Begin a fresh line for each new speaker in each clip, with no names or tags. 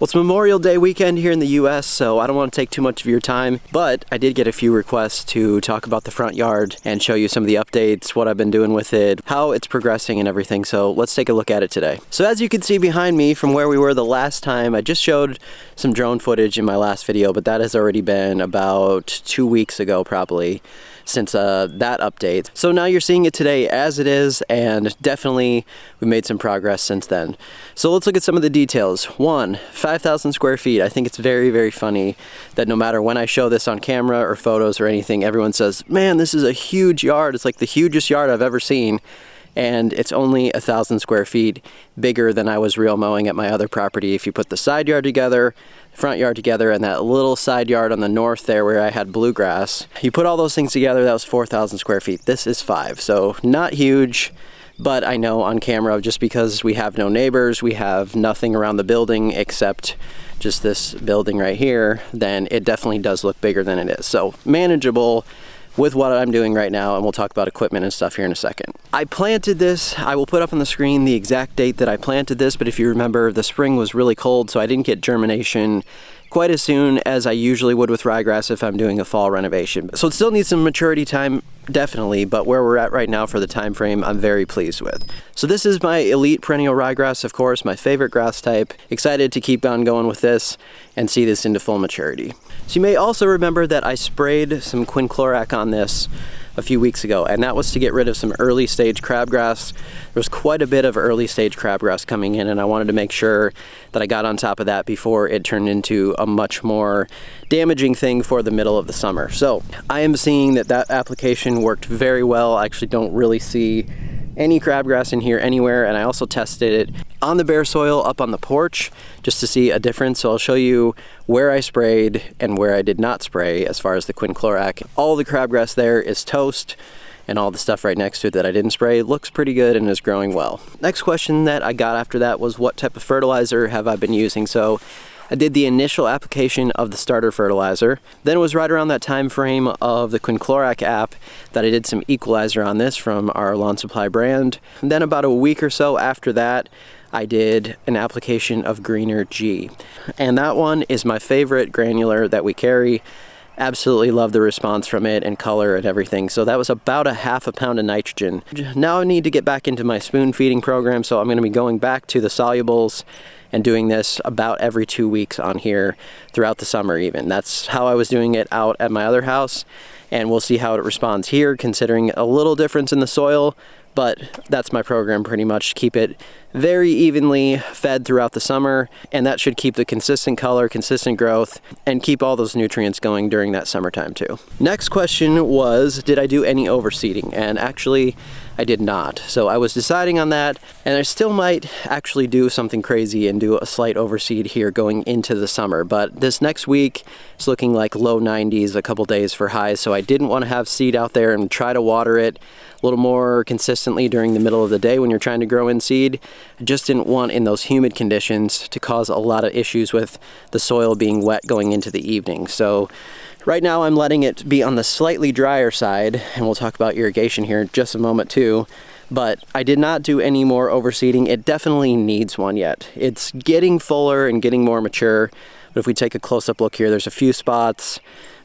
Well, it's Memorial Day weekend here in the US, so I don't want to take too much of your time, but I did get a few requests to talk about the front yard and show you some of the updates, what I've been doing with it, how it's progressing and everything, so let's take a look at it today. So as you can see behind me from where we were the last time, I just showed some drone footage in my last video, but that has already been about 2 weeks ago probably, since that update. So now you're seeing it today as it is, and definitely we made some progress since then. So let's look at some of the details. 1, 5,000 square feet. I think it's very, very funny that no matter when I show this on camera or photos or anything, everyone says, man, this is a huge yard. It's like the hugest yard I've ever seen. And it's only 1,000 square feet bigger than I was real mowing at my other property. If you put the side yard together, front yard together, and that little side yard on the north there where I had bluegrass, you put all those things together, that was 4,000 square feet. This is 5, so not huge, but I know on camera, just because we have no neighbors, we have nothing around the building except just this building right here, then it definitely does look bigger than it is. So manageable with what I'm doing right now, and we'll talk about equipment and stuff here in a second. I planted this, I will put up on the screen the exact date that I planted this, but if you remember, the spring was really cold, so I didn't get germination quite as soon as I usually would with ryegrass if I'm doing a fall renovation. So it still needs some maturity time, definitely, but where we're at right now for the time frame, I'm very pleased with. So this is my elite perennial ryegrass, of course, my favorite grass type. Excited to keep on going with this and see this into full maturity. So you may also remember that I sprayed some quinclorac on this a few weeks ago, and that was to get rid of some early stage crabgrass. There was quite a bit of early stage crabgrass coming in, and I wanted to make sure that I got on top of that before it turned into a much more damaging thing for the middle of the summer. So I am seeing that that application worked very well. I actually don't really see any crabgrass in here anywhere, and I also tested it on the bare soil up on the porch just to see a difference. So I'll show you where I sprayed and where I did not spray as far as the quinclorac. All the crabgrass there is toast, and all the stuff right next to it that I didn't spray looks pretty good and is growing well. Next question that I got after that was, what type of fertilizer have I been using? So I did the initial application of the starter fertilizer. Then it was right around that time frame of the quinclorac app that I did some equalizer on this from our Lawn Supply brand. And then about a week or so after that, I did an application of Greener G. And that one is my favorite granular that we carry. Absolutely love the response from it and color and everything. So that was about a ½ pound of nitrogen. Now I need to get back into my spoon feeding program, so I'm going to be going back to the solubles and doing this about every 2 weeks on here throughout the summer even. That's how I was doing it out at my other house, and we'll see how it responds here, considering a little difference in the soil, but that's my program pretty much, to keep it very evenly fed throughout the summer, and that should keep the consistent color, consistent growth, and keep all those nutrients going during that summertime too. Next question was, did I do any overseeding? And actually, I did not. So I was deciding on that, and I still might actually do something crazy and do a slight overseed here going into the summer. But this next week, it's looking like low 90s, a couple days for highs, so I didn't want to have seed out there and try to water it a little more consistently during the middle of the day when you're trying to grow in seed. I just didn't want in those humid conditions to cause a lot of issues with the soil being wet going into the evening. So right now I'm letting it be on the slightly drier side, and we'll talk about irrigation here in just a moment too. But I did not do any more overseeding. It definitely needs one yet. It's getting fuller and getting more mature, but if we take a close-up look here, there's a few spots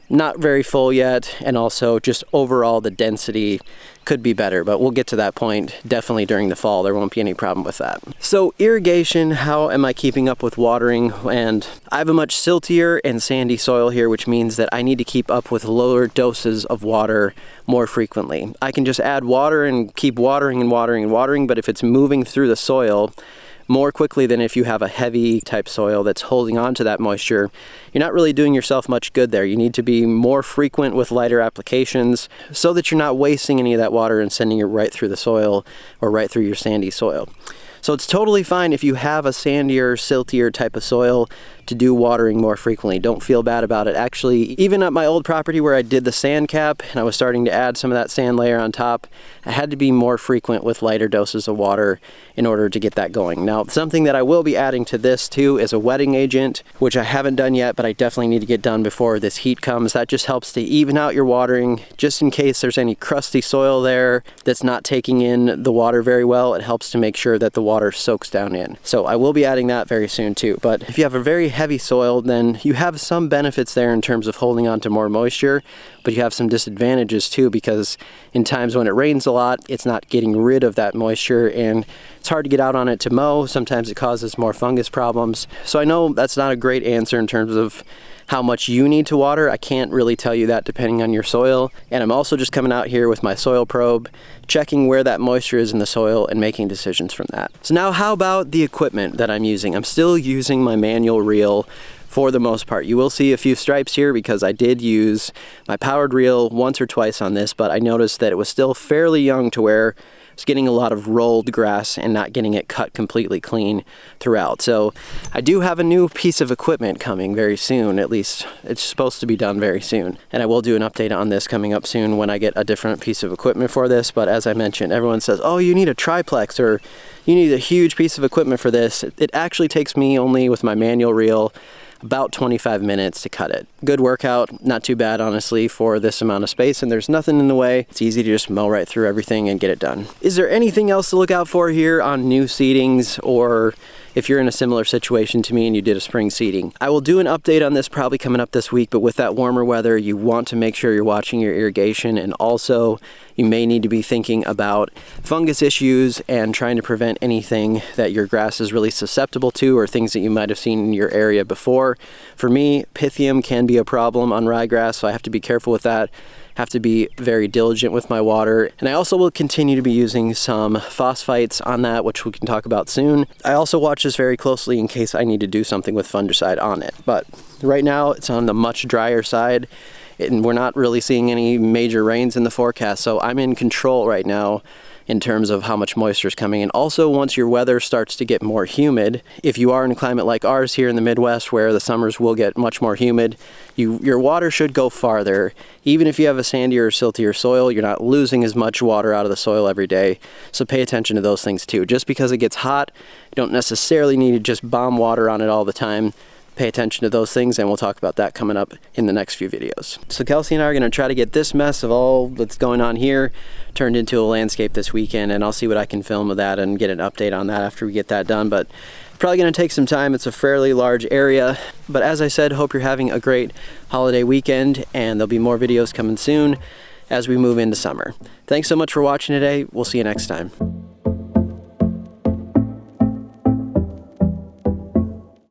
not very full yet, and also just overall the density could be better, but we'll get to that point definitely during the fall. There won't be any problem with that. So irrigation, how am I keeping up with watering? And I have a much siltier and sandy soil here, which means that I need to keep up with lower doses of water more frequently. I can just add water and keep watering and watering and watering, but if it's moving through the soil more quickly than if you have a heavy type soil that's holding on to that moisture, you're not really doing yourself much good there. You need to be more frequent with lighter applications so that you're not wasting any of that water and sending it right through the soil or right through your sandy soil. So it's totally fine if you have a sandier, siltier type of soil to do watering more frequently. Don't feel bad about it. Actually, even at my old property where I did the sand cap and I was starting to add some of that sand layer on top, I had to be more frequent with lighter doses of water in order to get that going. Now, something that I will be adding to this too is a wetting agent, which I haven't done yet, but I definitely need to get done before this heat comes. That just helps to even out your watering, just in case there's any crusty soil there that's not taking in the water very well. It helps to make sure that the water water soaks down in. So I will be adding that very soon too. But if you have a very heavy soil, then you have some benefits there in terms of holding on to more moisture, but you have some disadvantages too, because in times when it rains a lot, it's not getting rid of that moisture and it's hard to get out on it to mow. Sometimes it causes more fungus problems. So I know that's not a great answer in terms of how much you need to water. I can't really tell you that depending on your soil. And I'm also just coming out here with my soil probe, checking where that moisture is in the soil and making decisions from that. So now how about the equipment that I'm using? I'm still using my manual reel for the most part. You will see a few stripes here because I did use my powered reel once or twice on this, but I noticed that it was still fairly young to where it's getting a lot of rolled grass and not getting it cut completely clean throughout. So I do have a new piece of equipment coming very soon. At least it's supposed to be done very soon. And I will do an update on this coming up soon when I get a different piece of equipment for this. But as I mentioned, everyone says, oh, you need a triplex or you need a huge piece of equipment for this. It actually takes me only with my manual reel about 25 minutes to cut it. Good workout, not too bad honestly for this amount of space, and there's nothing in the way. It's easy to just mow right through everything and get it done. Is there anything else to look out for here on new seedings, or if you're in a similar situation to me and you did a spring seeding? I will do an update on this probably coming up this week, but with that warmer weather, you want to make sure you're watching your irrigation, and also you may need to be thinking about fungus issues and trying to prevent anything that your grass is really susceptible to or things that you might have seen in your area before. For me, Pythium can be a problem on ryegrass, so I have to be careful with that. Have to be very diligent with my water. And I also will continue to be using some phosphites on that, which we can talk about soon. I also watch this very closely in case I need to do something with fungicide on it. But right now it's on the much drier side and we're not really seeing any major rains in the forecast. So I'm in control right now in terms of how much moisture is coming in. Also, once your weather starts to get more humid, if you are in a climate like ours here in the Midwest where the summers will get much more humid, your water should go farther. Even if you have a sandier or siltier soil, you're not losing as much water out of the soil every day. So pay attention to those things too. Just because it gets hot, you don't necessarily need to just bomb water on it all the time. Pay attention to those things, and we'll talk about that coming up in the next few videos. So Kelsey and I are gonna try to get this mess of all that's going on here turned into a landscape this weekend, and I'll see what I can film of that and get an update on that after we get that done. But probably gonna take some time. It's a fairly large area. But as I said, hope you're having a great holiday weekend, and there'll be more videos coming soon as we move into summer. Thanks so much for watching today. We'll see you next time.